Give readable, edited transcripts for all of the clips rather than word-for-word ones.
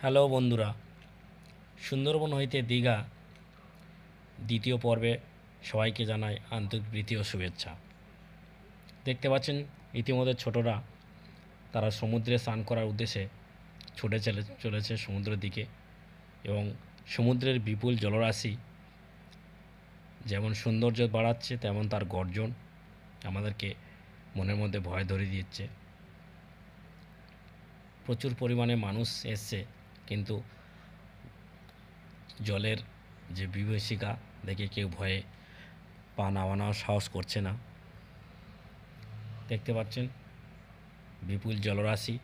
Hello বন্ধুরা, সুন্দরবন হইতে দীঘা দ্বিতীয় পর্বে সবাইকে জানাই আন্তরিক প্রীতি ও শুভেচ্ছা। দেখতে পাচ্ছেন ইতিমধ্যে ছোটরা তারা সমুদ্রে স্নান করার উদ্দেশ্যে ছুটে চলেছে সমুদ্রের দিকে, এবং সমুদ্রের বিপুল জলরাশি যেমন সৌন্দর্য বাড়াচ্ছে তেমন তার গর্জন আমাদেরকে মনের মধ্যে ভয় ধরিয়ে দিচ্ছে। প্রচুর পরিমাণে মানুষ এসছে, কিন্তু জলের যে বিভীষিকা দেখে কেউ ভয়ে পা নামানোর সাহস করছে না। দেখতে পাচ্ছেন বিপুল জলরাশি,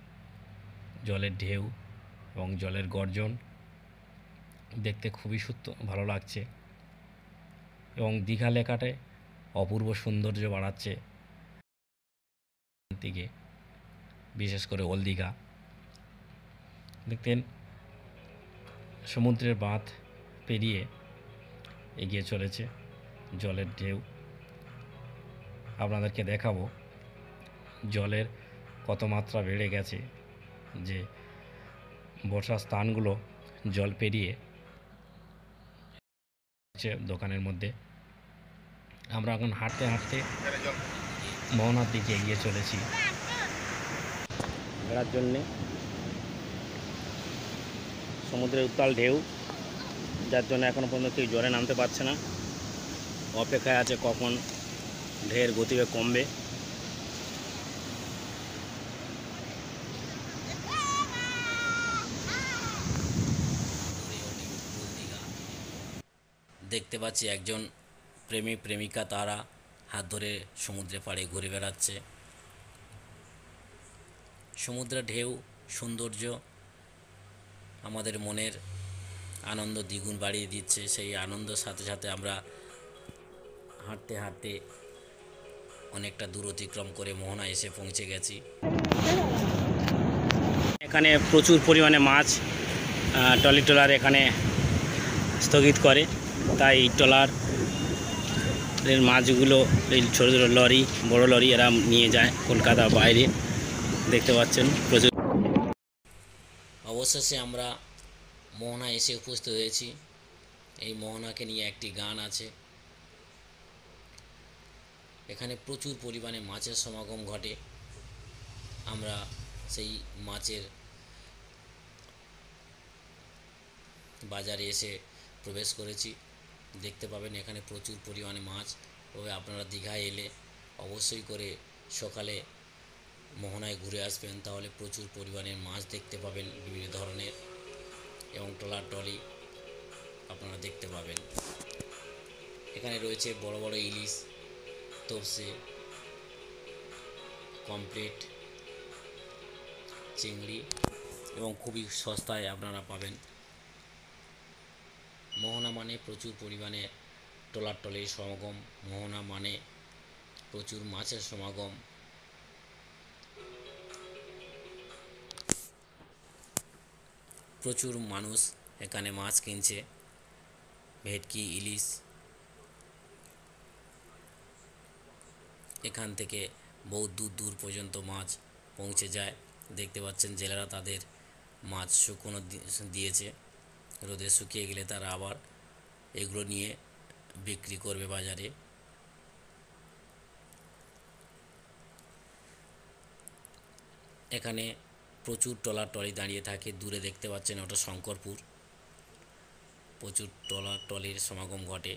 জলের ঢেউ এবং জলের গর্জন দেখতে খুবই ভালো লাগছে, এবং দীঘা লেখাটায় অপূর্ব সৌন্দর্য বাড়াচ্ছে দিকে, বিশেষ করে ওল্ড দীঘা। দেখতেন সমুদ্রের বাঁধ পেরিয়ে এগিয়ে চলেছে জলের ঢেউ। আপনাদেরকে দেখাবো জলের কত মাত্রা বেড়ে গেছে, যে বর্ষার স্থানগুলো জল পেরিয়ে দোকানের মধ্যে। আমরা এখন হাঁটতে হাঁটতে মোহনার দিকে এগিয়ে চলেছি ঘোরার জন্যে। সমুদ্রের উত্তাল ঢেউ, যার জন্য এখনও পর্যন্ত কেউ জলে নামতে পারছে না, অপেক্ষায় আছে কখন ঢেউয়ের গতিবেগ কমবে। দেখতে পাচ্ছি একজন প্রেমিক প্রেমিকা, তারা হাত ধরে সমুদ্রে পাড়ে ঘুরে বেড়াচ্ছে। সমুদ্রের ঢেউ সৌন্দর্য আমাদের মনের আনন্দ দ্বিগুণ বাড়িয়ে দিচ্ছে। সেই আনন্দের সাথে সাথে আমরা হাঁটতে হাঁটতে অনেকটা দূর অতিক্রম করে মোহনা এসে পৌঁছে গেছি। এখানে প্রচুর পরিমাণে মাছ ট্রলার এখানে স্থগিত করে, তাই ট্রলারের মাছগুলো এই ছোটো ছোটো লরি, বড় লরি এরা নিয়ে যায় কলকাতা বাইরে। দেখতে পাচ্ছেন প্রচুর। অবশেষে আমরা মোহনা এসে উপস্থিত হয়েছি। এই মোহনাকে নিয়ে একটি গান আছে। এখানে প্রচুর পরিমাণে মাছের সমাগম ঘটে। আমরা সেই মাছের বাজারে এসে প্রবেশ করেছি। দেখতে পাবেন এখানে প্রচুর পরিমাণে মাছ। তবে আপনারা দীঘায় এলে অবশ্যই করে সকালে মোহনায় ঘুরে আসবেন, তাহলে প্রচুর পরিমাণে মাছ দেখতে পাবেন বিভিন্ন ধরনের, এবং ট্রলি আপনারা দেখতে পাবেন। এখানে রয়েছে বড় বড় ইলিশ, তোপসে, কমপ্লিট, চিংড়ি, এবং খুবই সস্তায় আপনারা পাবেন। মোহনা মানে প্রচুর পরিমাণে ট্রলির সমাগম, মোহনা মানে প্রচুর মাছের সমাগম। প্রচুর মানুষ এখানে মাছ কিনছে, ভেটকি, ইলিশ। এখান থেকে বহু দূর দূর পর্যন্ত মাছ পৌঁছে যায়। দেখতে পাচ্ছেন জেলেরা তাদের মাছ শুকনো দিয়েছে, রোদে শুকিয়ে গেলে তারা আবার এগুলো নিয়ে বিক্রি করবে বাজারে। এখানে প্রচুর ট্রলি দাঁড়িয়ে থাকে। দূরে দেখতে পাচ্ছেন ওটা শঙ্করপুর। প্রচুর ট্রলির সমাগম ঘটে।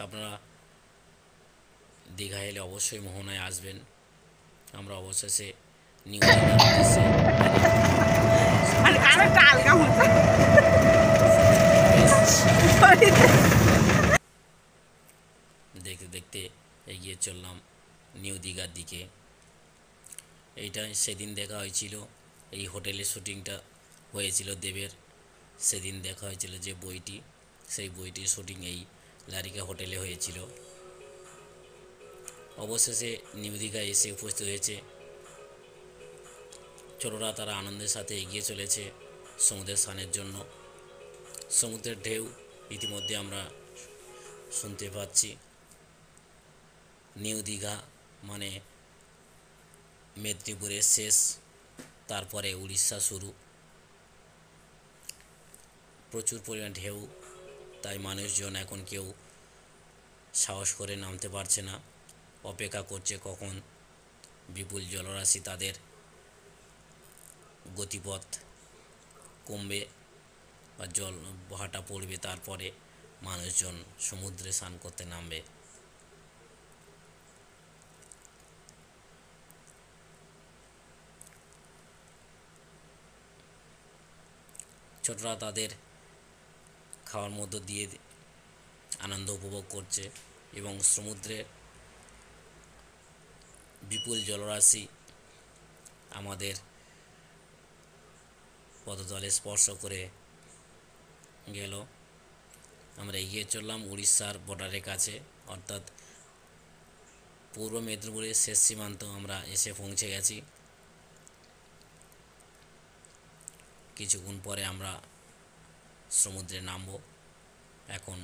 আপনারা দীঘা এলে অবশ্যই মোহনায় আসবেন। আমরা অবশেষে নিউ দেখতে দেখতে এগিয়ে চললাম নিউ দীঘার দিকে। এইটা সেদিন দেখা হয়েছিল, এই হোটেলের শুটিংটা হয়েছিল দেবের। সেদিন দেখা হয়েছিল যে বইটি, সেই বইটির শুটিং এই লারিকা হোটেলে হয়েছিল। অবশেষে নিউ দীঘা এসে উপস্থিত হয়েছে। ছোটরা তারা আনন্দের সাথে এগিয়ে চলেছে সমুদ্রের স্নানের জন্য। সমুদ্রের ঢেউ ইতিমধ্যে আমরা শুনতে পাচ্ছি। নিউ দীঘা মানে মেদিনীপুরের শেষ, তারপরে উড়িষ্যা শুরু। প্রচুর পরিমাণ ঢেউ, তাই মানুষজন এখন কেউ সাহস করে নামতে পারছে না, অপেক্ষা করছে কখন বিপুল জলরাশি তাদের গতিপথ কমবে বা জল ভাটা পড়বে, তারপরে মানুষজন সমুদ্রে স্নান করতে নামবে। ছোটরা তাদের খাওয়ার মধ্য দিয়ে আনন্দ উপভোগ করছে এবং সমুদ্রের বিপুল জলরাশি আমাদের পদতলে স্পর্শ করে গেল। আমরা এগিয়ে চললাম উড়িষ্যার বর্ডারের কাছে, অর্থাৎ পূর্ব মেদিনীপুরের শেষ সীমান্ত আমরা এসে পৌঁছে গেছি। কিছুক্ষণ পরে আমরা সমুদ্রে নামব। এখন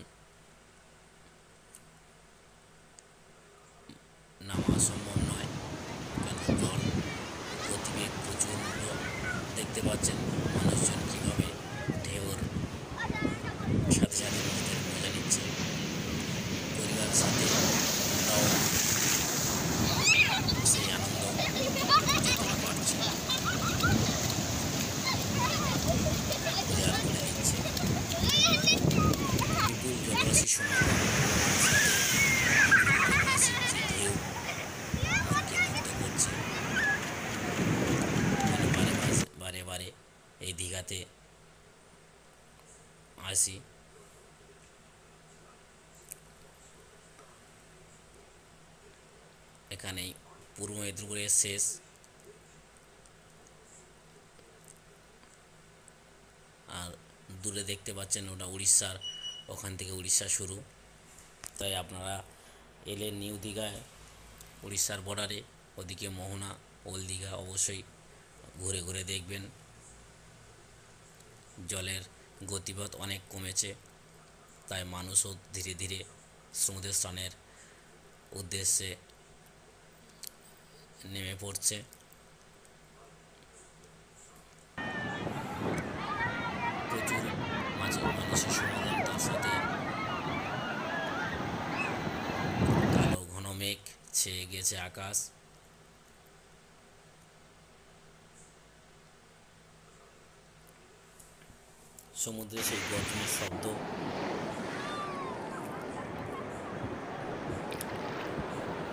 নামা সম্ভব নয়, কারণ জল গতিবেগ প্রচুর। দেখতে পাচ্ছেন মানুষজন কীভাবে ঢেউর সাথে সাথে নিজেদের মজা নিচ্ছে। পরিবারের সাথে আমরাও সেই আনন্দ যতটা পাচ্ছি উজাড় করে দিচ্ছে। বিপুল জলরাশির সমাগম সাথে বিপুল জলরাশির যে ঢেউ মনকে মুগ্ধ করছে। বারে বারে এই দীঘাতে আসি। এখানেই পূর্ব মেদিনীপুরের শেষ, আর দূরে দেখতে পাচ্ছেন ওটা উড়িষ্যার, ওখান থেকে উড়িষ্যা শুরু। তাই আপনারা এলে নিউ দীঘায় উড়িষ্যার বর্ডারে, ওদিকে মোহনা, ওল্ড দীঘা অবশ্যই ঘুরে ঘুরে দেখবেন। জলের গতিপথ অনেক কমেছে, তাই মানুষও ধীরে ধীরে সমুদ্র স্নানের উদ্দেশ্যে নেমে পড়ছে। প্রচুর মানুষের সমাগম, তার সাথে কালো ঘন মেঘ ছেয়ে গেছে আকাশ। সমুদ্রে সেই গর্জনের শব্দ,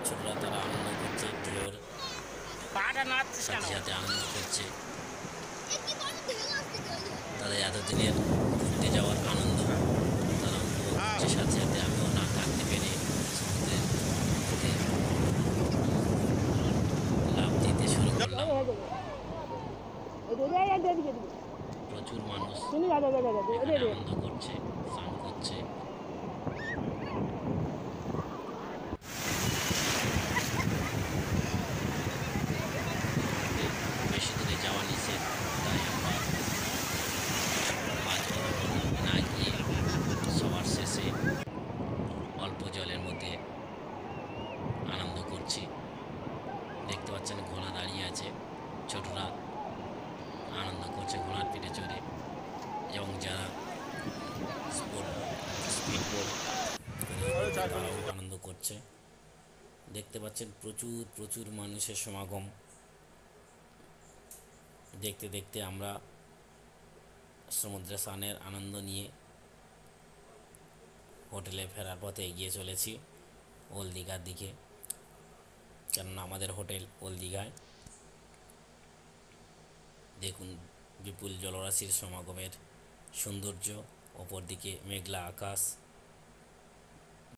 ছোটরা তারা আনন্দ করছে, ঢেউর সাথে সাথে আনন্দ করছে। তাদের এতদিনের ঘুরতে যাওয়ার আনন্দ তারা উপভোগ করছে, সাথে সাথে আমিও না থাকতে পেরে সমুদ্রের মধ্যে লাফ দিতে শুরু করলাম। প্রচুর মানুষ এখানে আনন্দ করছে, স্নান করছে। বেশি দূরে যাওয়া নিষেধ, তাই আমরা মাঝ বরাবর না গিয়ে সবার শেষে অল্প জলের মধ্যে আনন্দ করছি। দেখতে পাচ্ছেন ঘোড়া দাঁড়িয়ে আছে, ছোটরা আনন্দ করছে ঘোড়ার পিঠে চড়ে, এবং যারা স্পিড বোট তারাও আনন্দ করছে। দেখতে পাচ্ছেন প্রচুর প্রচুর মানুষের সমাগম। দেখতে দেখতে আমরা সমুদ্রে স্নানের আনন্দ নিয়ে হোটেলে ফেরার পথে এগিয়ে চলেছি ওল্ড দীঘার দিকে, কেননা আমাদের হোটেল ওল্ড দীঘায়। দেখুন বিপুল জলরাশির সমাগমের সৌন্দর্য, অপরদিকে মেঘলা আকাশ।